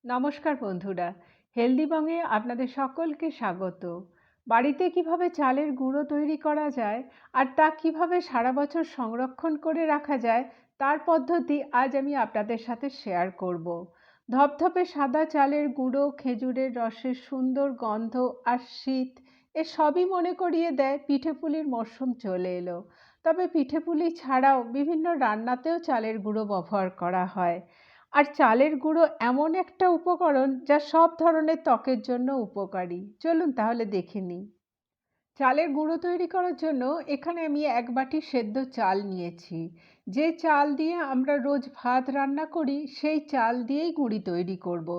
নমস্কার বন্ধুরা, হেলদি বংয়ে আপনাদের সকলকে স্বাগত। বাড়িতে কিভাবে চালের গুঁড়ো তৈরি করা যায় আর তা কিভাবে সারা বছর সংরক্ষণ করে রাখা যায় তার পদ্ধতি আজ আমি আপনাদের সাথে শেয়ার করব। ধপধপে সাদা চালের গুঁড়ো, খেজুরের রসের সুন্দর গন্ধ আর শীত এ সবই মনে করিয়ে দেয় পিঠেপুলির মরশুম চলে এলো। তবে পিঠেপুলি ছাড়াও বিভিন্ন রান্নাতেও চালের গুঁড়ো ব্যবহার করা হয়। আর চালের গুঁড়ো এমন একটা উপকরণ যা সব ধরনের ত্বকের জন্য উপকারী। চলুন তাহলে দেখে নিই। চালের গুঁড়ো তৈরি করার জন্য এখানে আমি 1 বাটি সেদ্ধ চাল নিয়েছি। যে চাল দিয়ে আমরা রোজ ভাত রান্না করি সেই চাল দিয়েই গুঁড়ি তৈরি করব।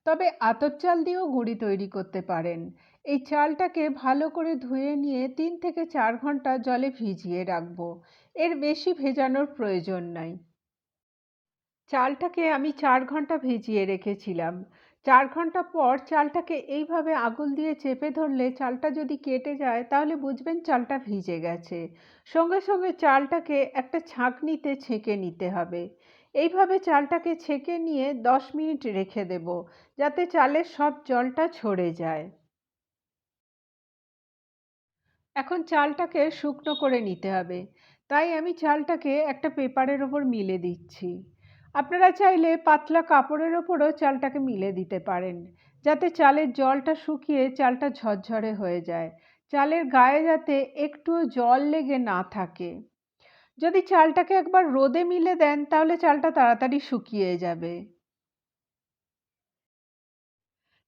তবে আতপ চাল দিয়েও গুঁড়ি তৈরি করতে পারেন। এই চালটাকে ভালো করে ধুয়ে নিয়ে 3 থেকে 4 ঘন্টা জলে ভিজিয়ে রাখবো। এর বেশি ভেজানোর প্রয়োজন নাই। চালটাকে আমি 4 ঘন্টা ভিজিয়ে রেখেছিলাম। 4 ঘন্টা পর চালটাকে এইভাবে আঙুল দিয়ে চেপে ধরলে চালটা যদি কেটে যায় তাহলে বুঝবেন চালটা ভিজে গেছে। সঙ্গে সঙ্গে চালটাকে একটা ছাঁকনিতে ছেঁকে নিতে হবে। এইভাবে চালটাকে ছেঁকে নিয়ে 10 মিনিট রেখে দেব, যাতে চালের সব জলটা ঝরে যায়। এখন চালটাকে শুকনো করে নিতে হবে, তাই আমি চালটাকে একটা পেপারের ওপর মিলে দিচ্ছি। আপনারা চাইলে পাতলা কাপড়ের ওপরও চালটাকে মিলে দিতে পারেন, যাতে চালের জলটা শুকিয়ে চালটা ঝরঝরে হয়ে যায়। চালের গায়ে যাতে একটুও জল লেগে না থাকে। যদি চালটাকে একবার রোদে মিলে দেন তাহলে চালটা তাড়াতাড়ি শুকিয়ে যাবে।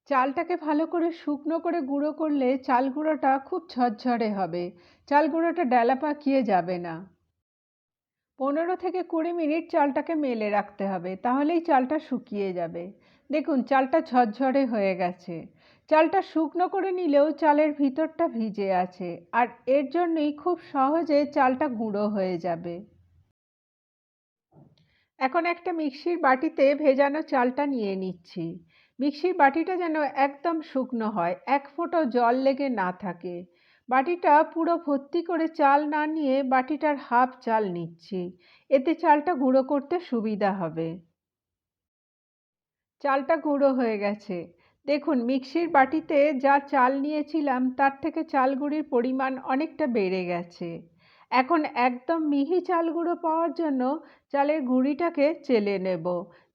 চালটাকে ভালো করে শুকনো করে গুঁড়ো করলে চাল গুঁড়োটা খুব ঝরঝরে হবে। চাল গুঁড়োটা ডেলা পাকিয়ে যাবে না। 15 থেকে 20 মিনিট চালটাকে মেলে রাখতে হবে, তাহলেই চালটা শুকিয়ে যাবে। দেখুন চালটা ঝরঝরে হয়ে গেছে। চালটা শুকনো করে নিলেও চালের ভিতরটা ভিজে আছে, আর এর জন্যই খুব সহজে চালটা গুঁড়ো হয়ে যাবে। এখন একটা মিক্সির বাটিতে ভেজানো চালটা নিয়ে নিচ্ছি। মিক্সির বাটিটা যেন একদম শুকনো হয়, এক ফোঁটাও জল লেগে না থাকে। বাটিটা পুরো ভর্তি করে চাল না নিয়ে বাটিটার হাফ চাল নিচ্ছি। এতে চালটা গুঁড়ো করতে সুবিধা হবে। চালটা গুঁড়ো হয়ে গেছে। দেখুন মিক্সির বাটিতে যা চাল নিয়েছিলাম তার থেকে চাল গুঁড়ির পরিমাণ অনেকটা বেড়ে গেছে। এখন একদম মিহি চাল গুঁড়ো পাওয়ার জন্য চালের গুঁড়িটাকে চেলে নেব,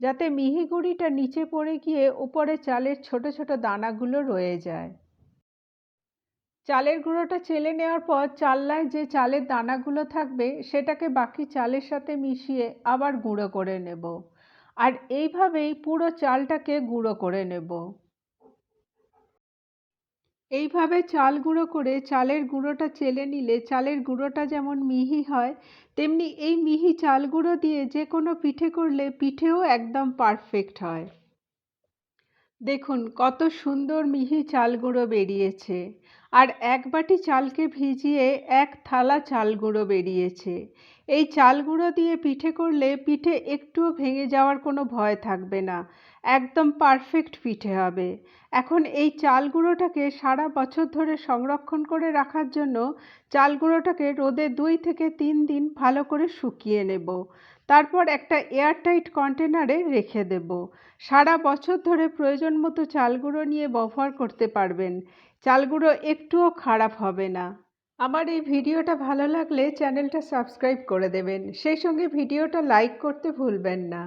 যাতে মিহি গুঁড়িটা নিচে পড়ে গিয়ে উপরে চালের ছোট ছোট দানাগুলো রয়ে যায়। চালের গুঁড়োটা চেলে নেওয়ার পর চালনায় যে চালের দানাগুলো থাকবে সেটাকে বাকি চালের সাথে মিশিয়ে আবার গুঁড়ো করে নেব। আর এইভাবেই পুরো চালটাকে গুঁড়ো করে নেব। এইভাবে চাল গুঁড়ো করে চালের গুঁড়োটা চেলে নিলে চালের গুঁড়োটা যেমন মিহি হয়, তেমনি এই মিহি চাল গুঁড়ো দিয়ে যে কোনো পিঠে করলে পিঠেও একদম পারফেক্ট হয়। দেখুন কত সুন্দর মিহি চাল গুঁড়ো বেরিয়েছে। আর 1 বাটি চালকে ভিজিয়ে 1 থালা চাল গুঁড়ো বেরিয়েছে। এই চাল গুঁড়ো দিয়ে পিঠে করলে পিঠে একটুও ভেঙে যাওয়ার কোনো ভয় থাকবে না। একদম পারফেক্ট পিঠে হবে। এখন এই চাল গুঁড়োটাকে সারা বছর ধরে সংরক্ষণ করে রাখার জন্য চাল গুঁড়োটাকে রোদে 2 থেকে 3 দিন ভালো করে শুকিয়ে নেব। তারপর একটা এয়ারটাইট কন্টেনারে রেখে দেব। সারা বছর ধরে প্রয়োজন মতো চাল গুঁড়ো নিয়ে ব্যবহার করতে পারবেন। চাল গুঁড়ো একটুও খারাপ হবে না। আমার এই ভিডিওটা ভালো লাগলে চ্যানেলটা সাবস্ক্রাইব করে দেবেন। সেই সঙ্গে ভিডিওটা লাইক করতে ভুলবেন না।